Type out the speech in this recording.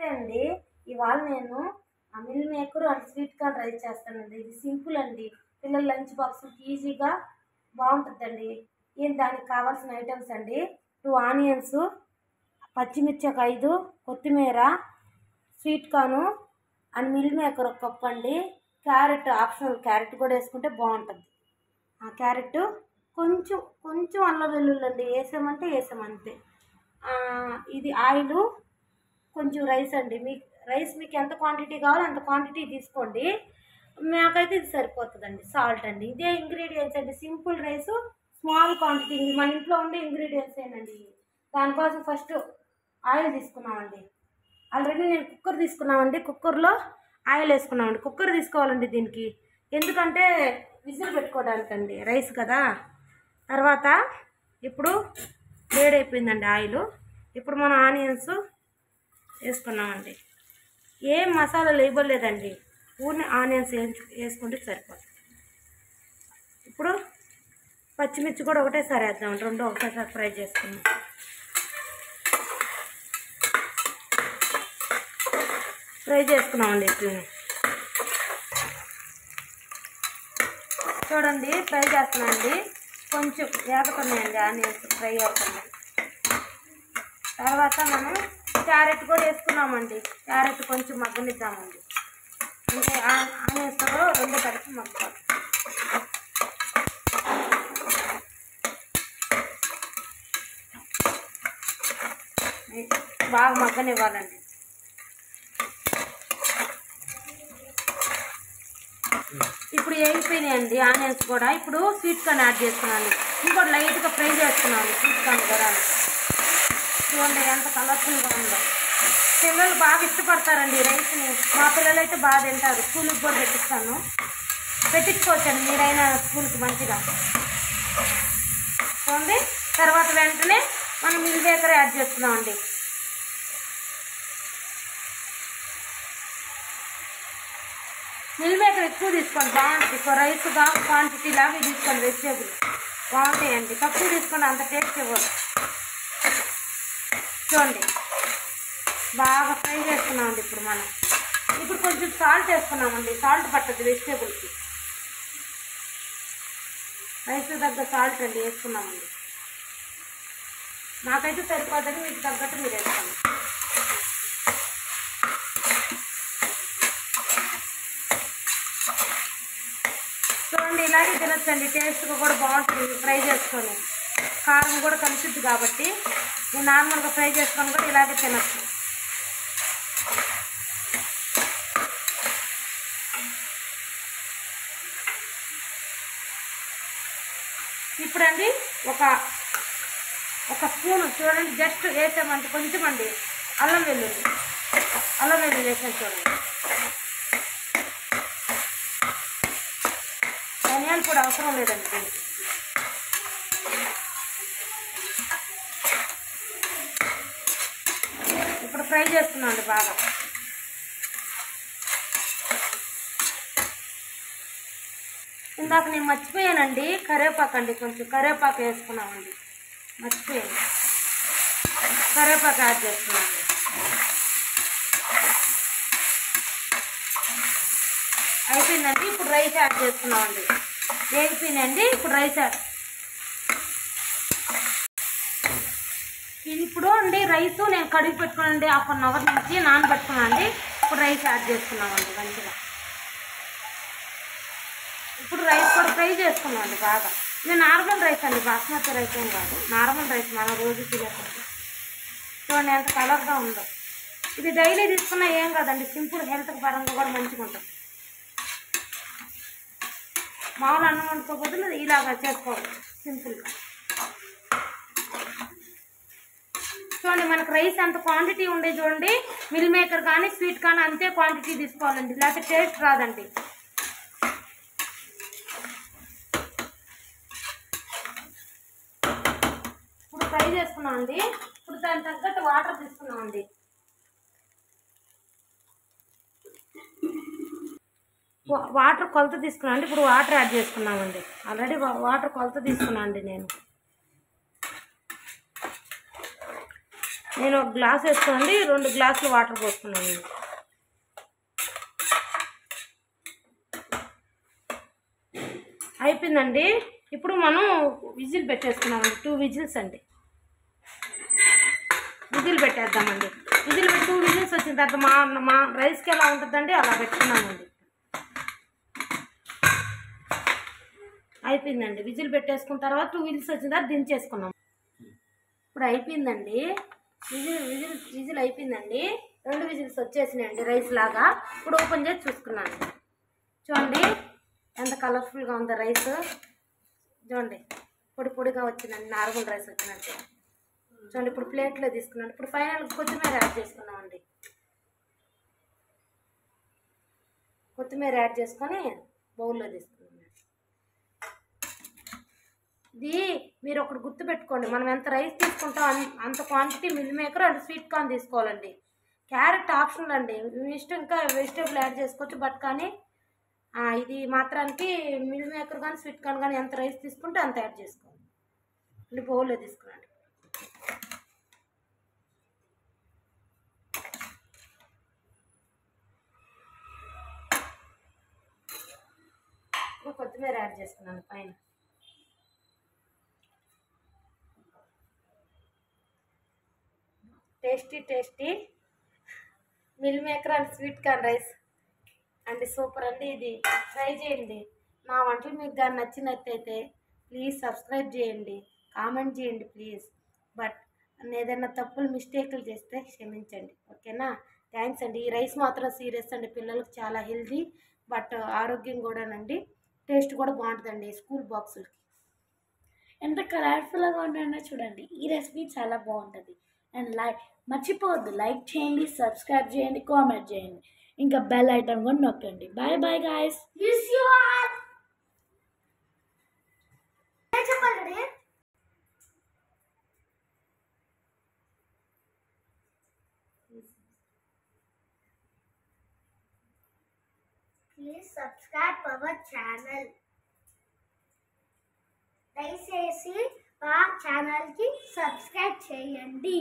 నమస్తే అండి. ఇవాళ నేను meal maker and sweet corn rice చేస్తానండి. ఇది సింపుల్ అండి. పిల్లల లంచ్ బాక్స్కి ఈజీగా బాగుంటుందండి. దానికి కావాల్సిన ఐటమ్స్ అండి: 2 ఆనియన్స్, పచ్చిమిర్చి ఒక 5, కొత్తిమీర, sweet corn and meal maker ఒక కప్ అండి. క్యారెట్ ఆప్షనల్, క్యారెట్ కూడా వేసుకుంటే బాగుంటుంది. ఆ క్యారెట్ కొంచెం కొంచెం అల్లం వెల్లుల్లి అండి, వేసామంటే వేసామంతే. ఇది ఆయిల్, కొంచెం రైస్ అండి. మీకు ఎంత క్వాంటిటీ కావాలో అంత క్వాంటిటీ తీసుకోండి. నాకైతే ఇది సరిపోతుందండి. సాల్ట్ అండి. ఇదే ఇంగ్రీడియంట్స్ అండి. సింపుల్ రైస్, స్మాల్ క్వాంటిటీ, మన ఇంట్లో ఉండే ఇంగ్రీడియంట్స్ ఏనండి. దానికోసం ఫస్ట్ ఆయిల్ తీసుకున్నామండి. ఆల్రెడీ నేను కుక్కర్ తీసుకున్నామండి. కుక్కర్లో ఆయిల్ వేసుకున్నామండి. కుక్కర్ తీసుకోవాలండి దీనికి, ఎందుకంటే విజిల్ పెట్టుకోవడానికండి, రైస్ కదా. తర్వాత ఇప్పుడు వేడైపోయిందండి ఆయిల్. ఇప్పుడు మనం ఆనియన్స్ వేసుకున్నామండి. ఏం మసాలాలు వేయలేదండి, ఊరిని ఆనియన్స్ వేసుకుంటే సరిపోతుంది. ఇప్పుడు పచ్చిమిర్చి కూడా ఒకటేసారి వేద్దామండి, రెండు ఒకటేసారి ఫ్రై చేసుకున్నాం. ఫ్రై చేసుకున్నామండి. చూడండి, ఫ్రై చేస్తున్నామండి. కొంచెం వేగుతున్నాయండి ఆనియన్స్, ఫ్రై అవుతున్నాయి. తర్వాత మనం క్యారెట్ కూడా వేసుకున్నామండి. క్యారెట్ కొంచెం మగ్గనిద్దామండి, అంటే ఆనియన్స్తో కూడా రెండు కలిపి మగ్గాలి. బాగా మగ్గనివ్వాలండి. ఇప్పుడు వేగిపోయినాయండి ఆనియన్స్ కూడా. ఇప్పుడు స్వీట్ కార్న్ యాడ్ చేస్తున్నాను. ఇంకోటి లైట్గా ఫ్రై చేస్తున్నాను స్వీట్ కార్న్ కూడా. చూడండి ఎంత కలర్ఫుల్గా ఉందో. పిల్లలు బాగా ఇష్టపడతారండి రైస్ని. మా పిల్లలు అయితే బాగా తింటారు. స్కూల్కి కూడా పెట్టించుకోవచ్చండి మీరైనా స్కూల్కి మంచిగా. చూడండి, తర్వాత వెంటనే మనం మిల్ మేకర్ యాడ్ చేస్తున్నామండి. మిల్ మేకర్ ఎక్కువ తీసుకోండి, బాగుంటుంది. రైస్ క్వాంటిటీ లాగా తీసుకోండి. వెజిటేబుల్ బాగుంటాయండి. తక్కువ తీసుకోండి, అంత టేస్ట్ ఇవ్వదు. చూడండి, బాగా ఫ్రై చేసుకున్నామండి. ఇప్పుడు కొంచెం సాల్ట్ వేసుకున్నామండి. సాల్ట్ పట్టదు వెజిటేబుల్కి. రైస్ తగ్గ సాల్ట్ అండి వేసుకున్నామండి. నాకైతే సరిపోతుంది, మీకు తగ్గట్టు మీరు వేసుకోండి. చూడండి, ఇలాగే తినొచ్చండి. టేస్ట్గా కూడా బాగుంటుంది ఫ్రై చేసుకొని. కారం కూడా కలిసిద్ది కాబట్టి నేను నార్మల్గా ఫ్రై చేసుకొని కూడా ఇలాగే తినచ్చు. ఇప్పుడండి ఒక స్పూను చూడండి, జస్ట్ వేసామంటే కొంచెం అండి అల్లం వెల్లుల్లి వేసాను. చూడండి, ధనియాలు కూడా అవసరం లేదండి దీనికి. ఇప్పుడు ఫ్రై చేస్తున్నామండి బాగా. ఇందాక నేను మర్చిపోయానండి, కరివేపాకు అండి. కొంచెం కరివేపాకు వేసుకున్నామండి, మర్చిపోయాను. కరివేపాకు యాడ్ చేస్తున్నామండి. అయిపోయిందండి. ఇప్పుడు రైస్ యాడ్ చేస్తున్నామండి. వేగిపోయిందండి. ఇప్పుడు రైస్ యాడ్. ఇప్పుడు అండి రైస్ నేను కడిగి పెట్టుకున్నానండి, 1/2 అవర్ నుంచి నానబెట్టుకున్నానండి. ఇప్పుడు రైస్ యాడ్ చేసుకున్నామండి మంచిగా. ఇప్పుడు రైస్ కూడా ఫ్రై చేసుకున్నామండి బాగా. ఇది నార్మల్ రైస్ అండి, బాస్మతి రైస్ ఏం కాదు, నార్మల్ రైస్ మనం రోజు తినేస్తుంది. చూడండి ఎంత కలర్గా ఉందో. ఇది డైలీ తీసుకున్నా ఏం కాదండి, సింపుల్, హెల్త్ పరంగా కూడా మంచిగా ఉంటుంది. మామూలు అన్నం వండుకోకపోతే ఇలాగా చేసుకోవాలి సింపుల్గా. చూడండి, మనకు రైస్ అంత క్వాంటిటీ ఉండే. చూడండి, మిల్ మేకర్ కానీ స్వీట్ కానీ అంతే క్వాంటిటీ తీసుకోవాలండి, లేకపోతే టేస్ట్ రాదండి. ఇప్పుడు ఫ్రై చేసుకున్నామండి. ఇప్పుడు దానికి తగ్గట్టు వాటర్ తీసుకున్నామండి. వాటర్ కొలత తీసుకున్నామండి. ఇప్పుడు వాటర్ యాడ్ చేసుకున్నామండి. ఆల్రెడీ వాటర్ కొలత తీసుకున్నాను అండి నేను. నేను ఒక గ్లాస్ వేసుకోండి, 2 గ్లాసులు వాటర్ పోసుకున్నాను. అయిపోయిందండి. ఇప్పుడు మనం విజిల్ పెట్టేసుకున్నామండి, 2 విజిల్స్ అండి. విజిల్ పెట్టేద్దామండి. విజిల్ పెట్టి 2 విజిల్స్ వచ్చిన తర్వాత మా రైస్కి ఎలా ఉంటుందండి అలా పెట్టుకున్నామండి. అయిపోయిందండి. విజిల్ పెట్టేసుకున్న తర్వాత 2 విజిల్స్ వచ్చిన తర్వాత దించేసుకున్నాం. ఇప్పుడు అయిపోయిందండి. విజిల్ అయిపోయిందండి. 2 విజిల్స్ వచ్చేసినాయండి రైస్ లాగా. ఇప్పుడు ఓపెన్ చేసి చూసుకున్నాను. చూడండి ఎంత కలర్ఫుల్గా ఉందో రైస్. చూడండి పొడి పొడిగా వచ్చిందండి, నార్మల్ రైస్ వచ్చినట్టు. చూడండి ఇప్పుడు ప్లేట్లో తీసుకున్నాను. ఇప్పుడు ఫైనల్ కొత్తిమీర యాడ్ చేసుకున్నామండి. కొత్తిమీర యాడ్ చేసుకొని బౌల్లో తీసుకున్నాం. ఇది మీరు ఒకటి గుర్తుపెట్టుకోండి, మనం ఎంత రైస్ తీసుకుంటాం అంత quantity meal maker and sweet corn తీసుకోవాలండి. క్యారెట్ ఆప్షనల్ అండి, మీ ఇష్టం, ఇంకా వెజిటేబుల్ యాడ్ చేసుకోవచ్చు. బట్ కానీ ఇది మాత్రానికి మిల్ మేకర్ కానీ స్వీట్ కార్న్ కానీ ఎంత రైస్ తీసుకుంటే అంత యాడ్ చేసుకోవాలి. ఇది బౌల్లో తీసుకున్నాండి. కొత్తిమీర యాడ్ చేసుకున్నాను పైన. Tasty meal maker and sweet corn rice అండి, సూపర్ అండి. ఇది ట్రై చేయండి. నా వంటలు మీకు కానీ నచ్చినట్టయితే ప్లీజ్ సబ్స్క్రైబ్ చేయండి, కామెంట్ చేయండి ప్లీజ్. బట్ ఏదైనా తప్పులు మిస్టేక్లు చేస్తే క్షమించండి, ఓకేనా? థ్యాంక్స్ అండి. ఈ రైస్ మాత్రం సీరియస్ అండి, పిల్లలకు చాలా హెల్తీ, బట్ ఆరోగ్యం కూడానండి. టేస్ట్ కూడా బాగుంటుందండి స్కూల్ బాక్సులకి. ఎంత కలర్ఫుల్గా ఉంటుందో చూడండి. ఈ రెసిపీ చాలా బాగుంటుంది. అండ్ మర్చిపోవద్దు, లైక్ చేయండి, సబ్స్క్రైబ్ చేయండి, కామెంట్ చేయండి, ఇంకా బెల్ ఐటమ్ కూడా నొక్కండి. Bye bye guys. Please subscribe our channel. దయచేసి మా ఛానల్కి సబ్స్క్రైబ్ చేయండి.